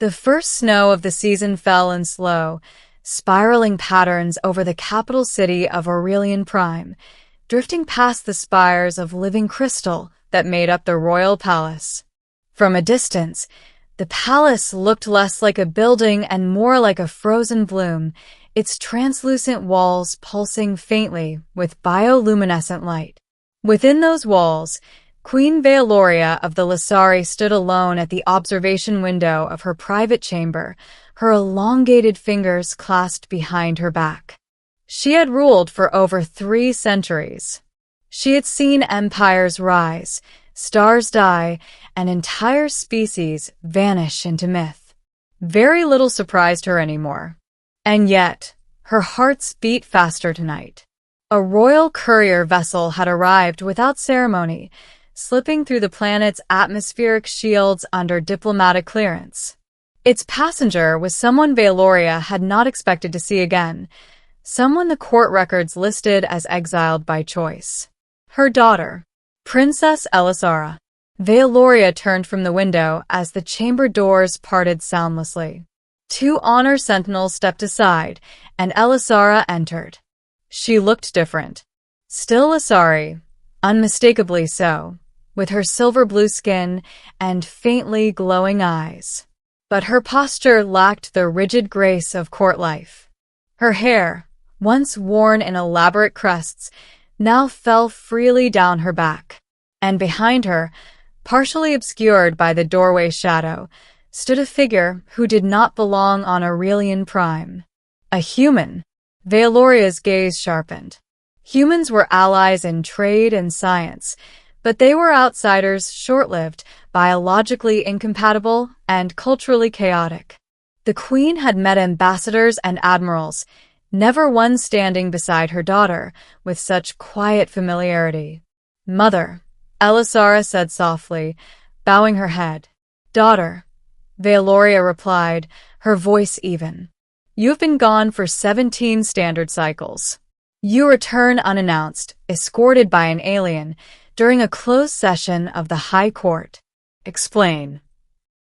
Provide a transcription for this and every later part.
The first snow of the season fell in slow, spiraling patterns over the capital city of Aurelian Prime, drifting past the spires of living crystal that made up the royal palace. From a distance, the palace looked less like a building and more like a frozen bloom, its translucent walls pulsing faintly with bioluminescent light. Within those walls, Queen Vealoria of the Lysari stood alone at the observation window of her private chamber, her elongated fingers clasped behind her back. She had ruled for over 3 centuries. She had seen empires rise, stars die, and entire species vanish into myth. Very little surprised her anymore. And yet, her hearts beat faster tonight. A royal courier vessel had arrived without ceremony, slipping through the planet's atmospheric shields under diplomatic clearance. Its passenger was someone Vealoria had not expected to see again, someone the court records listed as exiled by choice. Her daughter, Princess Elisara. Vealoria turned from the window as the chamber doors parted soundlessly. 2 honor sentinels stepped aside, and Elisara entered. She looked different. Still Lysari, unmistakably so, with her silver-blue skin and faintly glowing eyes. But her posture lacked the rigid grace of court life. Her hair, once worn in elaborate crests, now fell freely down her back. And behind her, partially obscured by the doorway shadow, stood a figure who did not belong on Aurelian Prime. A human. Vealoria's gaze sharpened. Humans were allies in trade and science, but they were outsiders, short-lived, biologically incompatible, and culturally chaotic. The queen had met ambassadors and admirals, never one standing beside her daughter with such quiet familiarity. "Mother," Elisara said softly, bowing her head. "Daughter," Vealoria replied, her voice even. "You've been gone for 17 standard cycles. You return unannounced, escorted by an alien, during a closed session of the High Court. Explain."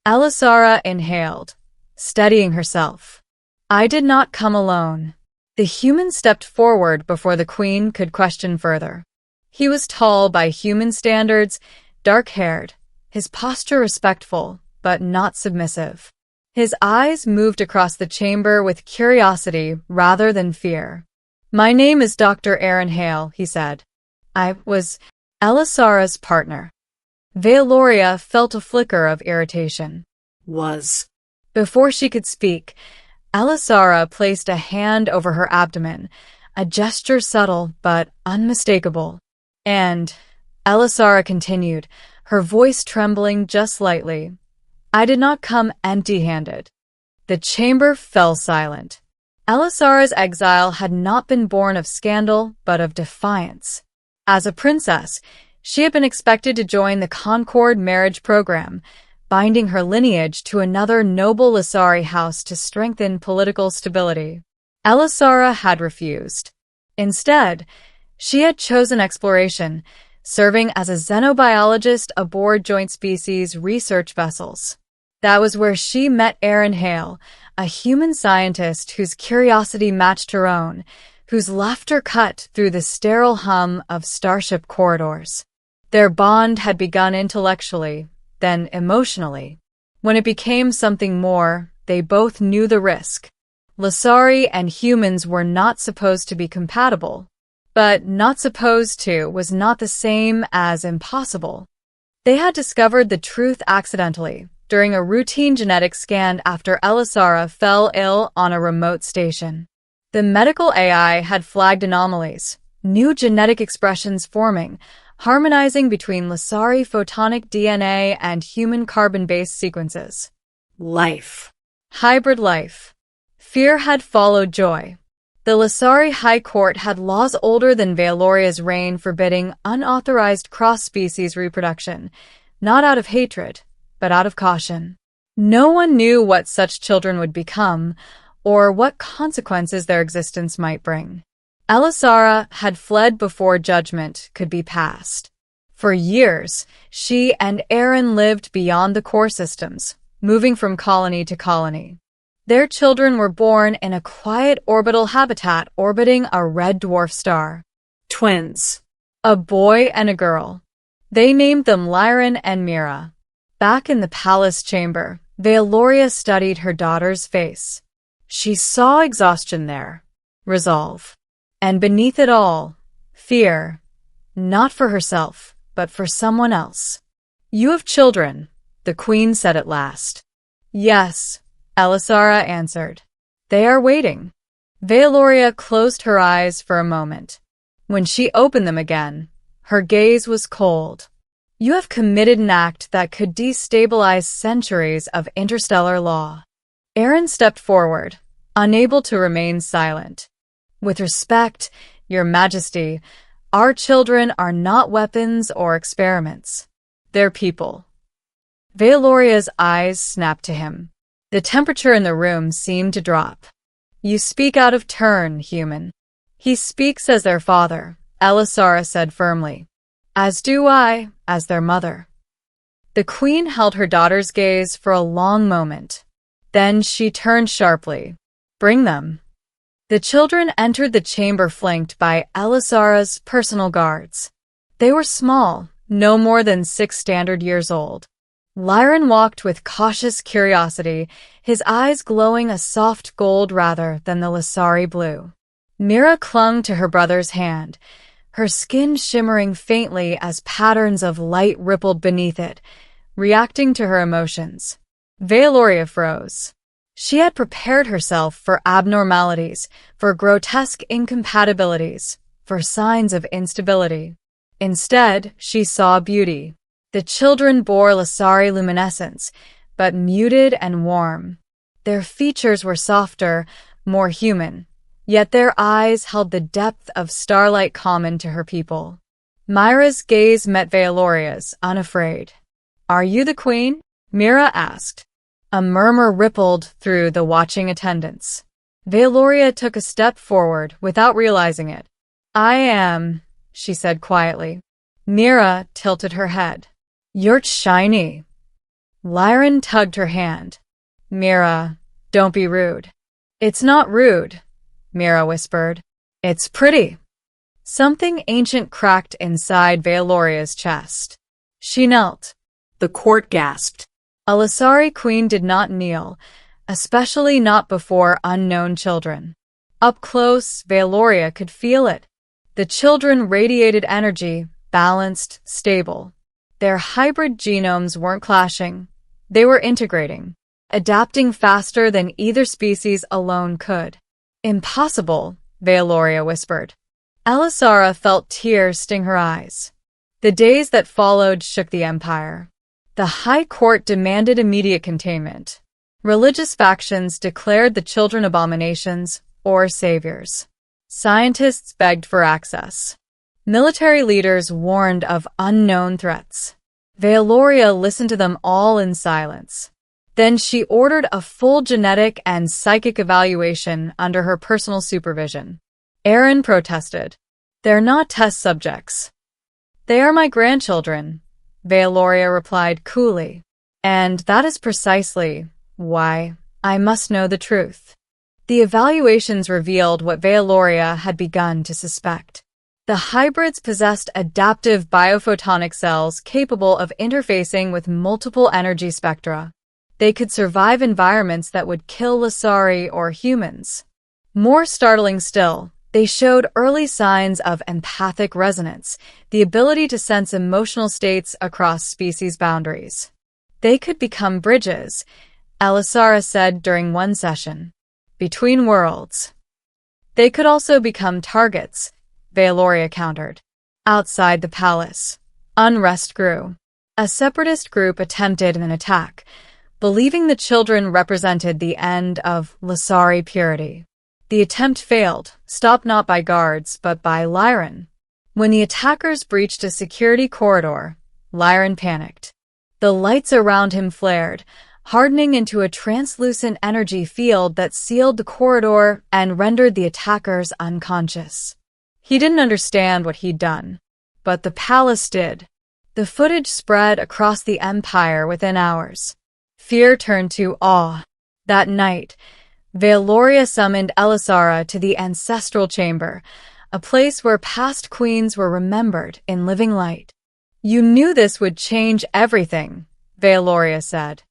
Elisara inhaled, steadying herself. "I did not come alone." The human stepped forward before the queen could question further. He was tall by human standards, dark-haired, his posture respectful, but not submissive. His eyes moved across the chamber with curiosity rather than fear. "My name is Dr. Aaron Hale," he said. "I was Elisara's partner." Vealoria felt a flicker of irritation. "Was." Before she could speak, Elisara placed a hand over her abdomen, a gesture subtle but unmistakable. "And," Elisara continued, her voice trembling just slightly, "I did not come empty-handed." The chamber fell silent. Elisara's exile had not been born of scandal, but of defiance. As a princess, she had been expected to join the Concord marriage program, binding her lineage to another noble Lysari house to strengthen political stability. Elisara had refused. Instead, she had chosen exploration, serving as a xenobiologist aboard joint species research vessels. That was where she met Aaron Hale, a human scientist whose curiosity matched her own, whose laughter cut through the sterile hum of starship corridors. Their bond had begun intellectually, then emotionally. When it became something more, they both knew the risk. Lysari and humans were not supposed to be compatible. But not supposed to was not the same as impossible. They had discovered the truth accidentally, during a routine genetic scan after Elisara fell ill on a remote station. The medical AI had flagged anomalies, new genetic expressions forming, harmonizing between Lysari photonic DNA and human carbon-based sequences. Life. Hybrid life. Fear had followed joy. The Lysari High Court had laws older than Vealoria's reign forbidding unauthorized cross-species reproduction, not out of hatred, but out of caution. No one knew what such children would become, or what consequences their existence might bring. Elisara had fled before judgment could be passed. For years, she and Aaron lived beyond the core systems, moving from colony to colony. Their children were born in a quiet orbital habitat orbiting a red dwarf star. Twins. A boy and a girl. They named them Lyran and Mira. Back in the palace chamber, Vealoria studied her daughter's face. She saw exhaustion there, resolve, and beneath it all, fear, not for herself, but for someone else. "You have children," the queen said at last. "Yes," Elisara answered. "They are waiting." Vealoria closed her eyes for a moment. When she opened them again, her gaze was cold. "You have committed an act that could destabilize centuries of interstellar law." Aaron stepped forward, unable to remain silent. "With respect, Your Majesty, our children are not weapons or experiments. They're people." Vealoria's eyes snapped to him. The temperature in the room seemed to drop. "You speak out of turn, human." "He speaks as their father," Elisara said firmly. "As do I, as their mother." The queen held her daughter's gaze for a long moment. Then she turned sharply. "Bring them." The children entered the chamber flanked by Elisara's personal guards. They were small, no more than 6 standard years old. Lyran walked with cautious curiosity, his eyes glowing a soft gold rather than the Lasari blue. Mira clung to her brother's hand, her skin shimmering faintly as patterns of light rippled beneath it, reacting to her emotions. Vealoria froze. She had prepared herself for abnormalities, for grotesque incompatibilities, for signs of instability. Instead, she saw beauty. The children bore Lasari luminescence, but muted and warm. Their features were softer, more human, yet their eyes held the depth of starlight common to her people. Myra's gaze met Vealoria's, unafraid. "Are you the queen?" Mira asked. A murmur rippled through the watching attendants. Vealoria took a step forward without realizing it. "I am," she said quietly. Mira tilted her head. "You're shiny." Lyran tugged her hand. "Mira, don't be rude." "It's not rude," Mira whispered. "It's pretty." Something ancient cracked inside Vealoria's chest. She knelt. The court gasped. A Lasari queen did not kneel, especially not before unknown children. Up close, Vealoria could feel it. The children radiated energy, balanced, stable. Their hybrid genomes weren't clashing. They were integrating, adapting faster than either species alone could. "Impossible," Vealoria whispered. Elisara felt tears sting her eyes. The days that followed shook the empire. The High Court demanded immediate containment. Religious factions declared the children abominations or saviors. Scientists begged for access. Military leaders warned of unknown threats. Vealoria listened to them all in silence. Then she ordered a full genetic and psychic evaluation under her personal supervision. Aaron protested. "They're not test subjects." "They are my grandchildren," Vealoria replied coolly. "And that is precisely why I must know the truth." The evaluations revealed what Vealoria had begun to suspect. The hybrids possessed adaptive biophotonic cells capable of interfacing with multiple energy spectra. They could survive environments that would kill Lasari or humans. More startling still, they showed early signs of empathic resonance, the ability to sense emotional states across species boundaries. They could become bridges, Elisara said during one session, between worlds. They could also become targets, Vealoria countered. Outside the palace, unrest grew. A separatist group attempted an attack, believing the children represented the end of Lasari purity. The attempt failed, stopped not by guards, but by Lyran. When the attackers breached a security corridor, Lyran panicked. The lights around him flared, hardening into a translucent energy field that sealed the corridor and rendered the attackers unconscious. He didn't understand what he'd done, but the palace did. The footage spread across the empire within hours. Fear turned to awe. That night, Veloria summoned Elisara to the ancestral chamber, a place where past queens were remembered in living light. "You knew this would change everything," Veloria said.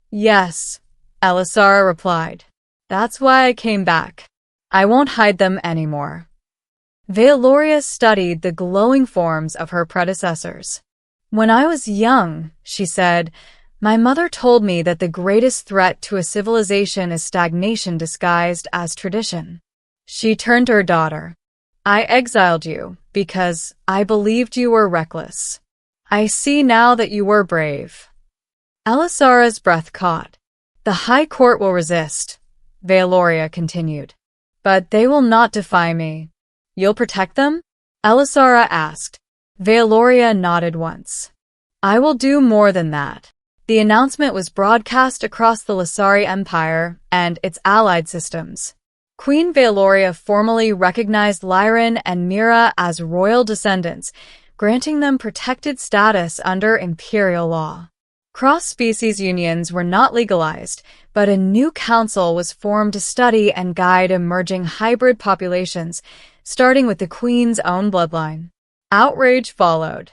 "Yes," Elisara replied. "That's why I came back. I won't hide them anymore." Veloria studied the glowing forms of her predecessors. "When I was young," she said, "my mother told me that the greatest threat to a civilization is stagnation disguised as tradition." She turned to her daughter. "I exiled you because I believed you were reckless. I see now that you were brave." Elisara's breath caught. "The High Court will resist," Veloria continued. "But they will not defy me." "You'll protect them?" Elisara asked. Veloria nodded once. "I will do more than that." The announcement was broadcast across the Lasari Empire and its allied systems. Queen Veloria formally recognized Lyran and Mira as royal descendants, granting them protected status under imperial law. Cross-species unions were not legalized, but a new council was formed to study and guide emerging hybrid populations, starting with the Queen's own bloodline. Outrage followed.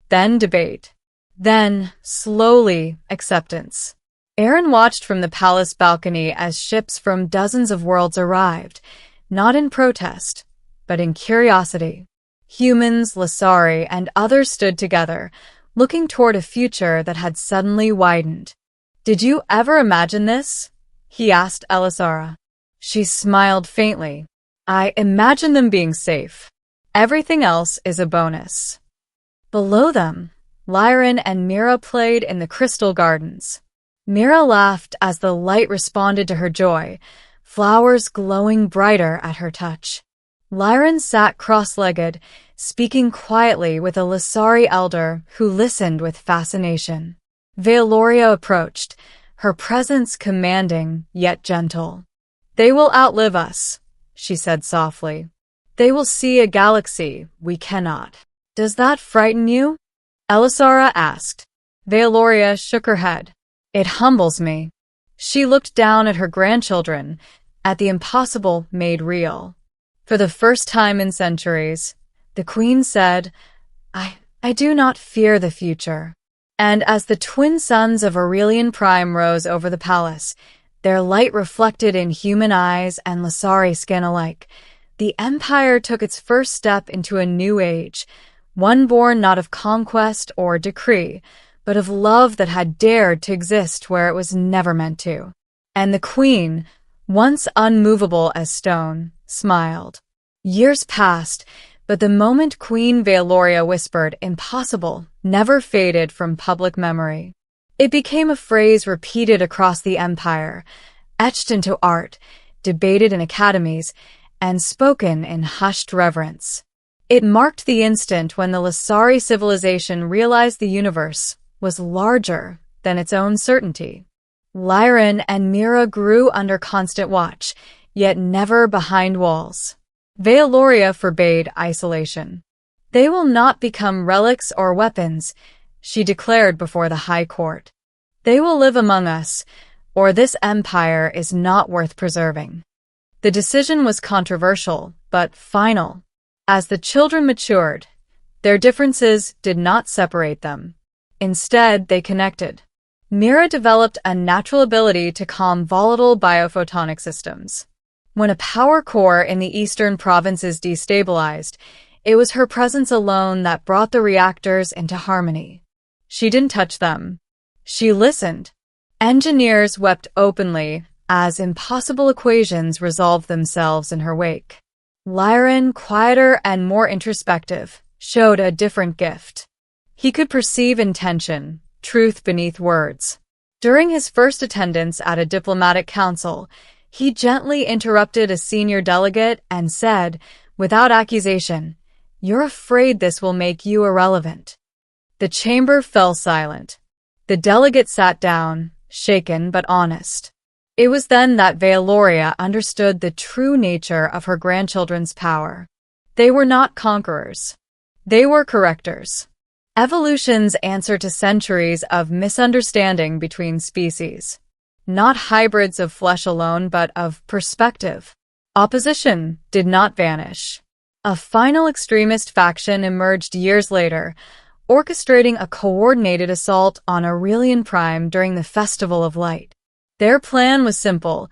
Then debate. Then, slowly, acceptance. Aaron watched from the palace balcony as ships from dozens of worlds arrived, not in protest, but in curiosity. Humans, Lasari, and others stood together, looking toward a future that had suddenly widened. "Did you ever imagine this?" he asked Elisara. She smiled faintly. "I imagine them being safe. Everything else is a bonus." Below them, Lyran and Mira played in the crystal gardens. Mira laughed as the light responded to her joy, flowers glowing brighter at her touch. Lyran sat cross-legged, speaking quietly with a Lasari elder who listened with fascination. Veloria approached, her presence commanding yet gentle. "They will outlive us," she said softly. "They will see a galaxy we cannot." "Does that frighten you?" Elisara asked. Veloria shook her head. "It humbles me." She looked down at her grandchildren, at the impossible made real. For the first time in centuries, the Queen said, I do not fear the future." And as the twin suns of Aurelian Prime rose over the palace, their light reflected in human eyes and Lasari skin alike, the Empire took its first step into a new age, one born not of conquest or decree, but of love that had dared to exist where it was never meant to. And the Queen, once unmovable as stone, smiled. Years passed, but the moment Queen Veloria whispered "impossible" never faded from public memory. It became a phrase repeated across the Empire, etched into art, debated in academies, and spoken in hushed reverence. It marked the instant when the Lasari civilization realized the universe was larger than its own certainty. Lyran and Mira grew under constant watch, yet never behind walls. Veloria forbade isolation. "They will not become relics or weapons," she declared before the High Court. "They will live among us, or this empire is not worth preserving." The decision was controversial, but final. As the children matured, their differences did not separate them. Instead, they connected. Mira developed a natural ability to calm volatile biophotonic systems. When a power core in the eastern provinces destabilized, it was her presence alone that brought the reactors into harmony. She didn't touch them. She listened. Engineers wept openly as impossible equations resolved themselves in her wake. Lyran, quieter and more introspective, showed a different gift. He could perceive intention, truth beneath words. During his first attendance at a diplomatic council, he gently interrupted a senior delegate and said, without accusation, "You're afraid this will make you irrelevant." The chamber fell silent. The delegate sat down, shaken but honest. It was then that Veloria understood the true nature of her grandchildren's power. They were not conquerors. They were correctors. Evolution's answer to centuries of misunderstanding between species. Not hybrids of flesh alone, but of perspective. Opposition did not vanish. A final extremist faction emerged years later, orchestrating a coordinated assault on Aurelian Prime during the Festival of Light. Their plan was simple: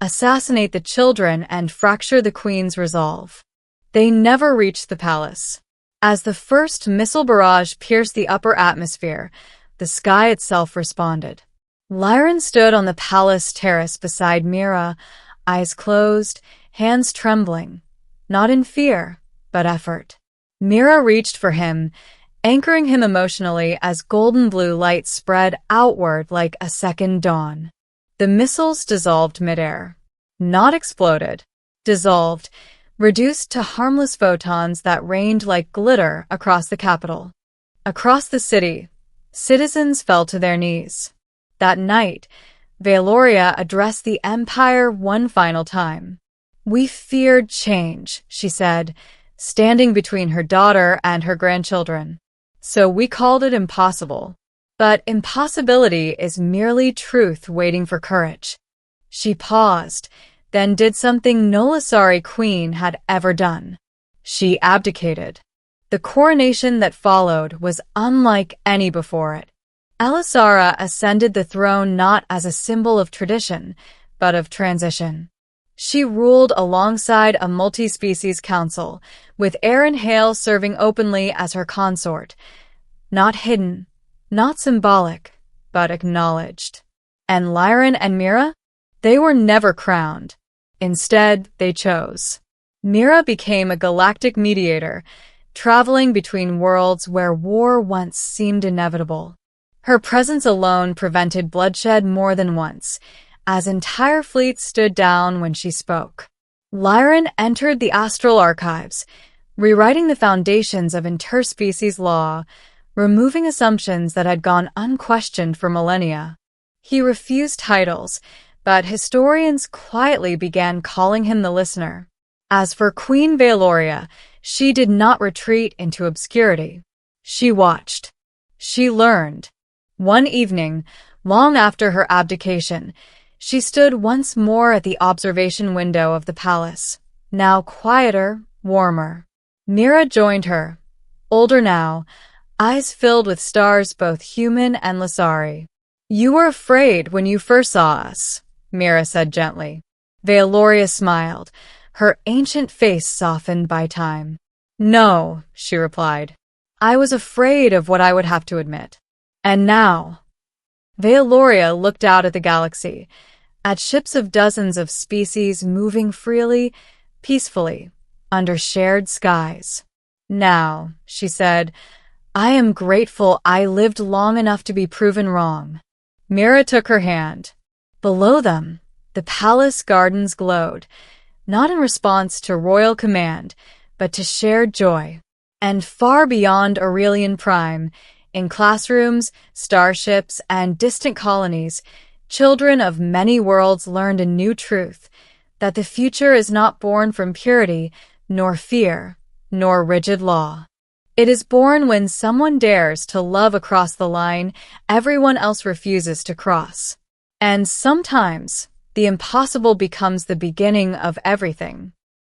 assassinate the children and fracture the Queen's resolve. They never reached the palace. As the first missile barrage pierced the upper atmosphere, the sky itself responded. Lyran stood on the palace terrace beside Mira, eyes closed, hands trembling, not in fear, but effort. Mira reached for him, anchoring him emotionally as golden blue light spread outward like a second dawn. The missiles dissolved midair. Not exploded. Dissolved, reduced to harmless photons that rained like glitter across the capital. Across the city, citizens fell to their knees. That night, Valoria addressed the Empire one final time. "We feared change," she said, standing between her daughter and her grandchildren. "So we called it impossible. But impossibility is merely truth waiting for courage." She paused, then did something no Lasari queen had ever done. She abdicated. The coronation that followed was unlike any before it. Elisara ascended the throne not as a symbol of tradition, but of transition. She ruled alongside a multi-species council, with Erin Hale serving openly as her consort. Not hidden, not symbolic, but acknowledged. And Lyran and Mira? They were never crowned. Instead, they chose. Mira became a galactic mediator, traveling between worlds where war once seemed inevitable. Her presence alone prevented bloodshed more than once, as entire fleets stood down when she spoke. Lyran entered the astral archives, rewriting the foundations of interspecies law, removing assumptions that had gone unquestioned for millennia. He refused titles, but historians quietly began calling him the listener. As for Queen Valoria, she did not retreat into obscurity. She watched. She learned. One evening, long after her abdication, she stood once more at the observation window of the palace, now quieter, warmer. Mira joined her, older now, eyes filled with stars both human and Lasari. "You were afraid when you first saw us," Mira said gently. Valoria smiled, her ancient face softened by time. "No," she replied. "I was afraid of what I would have to admit. And now..." Valoria looked out at the galaxy, at ships of dozens of species moving freely, peacefully, under shared skies. "Now," she said, "I am grateful I lived long enough to be proven wrong." Mira took her hand. Below them, the palace gardens glowed, not in response to royal command, but to shared joy. And far beyond Aurelian Prime, in classrooms, starships, and distant colonies, children of many worlds learned a new truth, that the future is not born from purity, nor fear, nor rigid law. It is born when someone dares to love across the line everyone else refuses to cross. And sometimes, the impossible becomes the beginning of everything.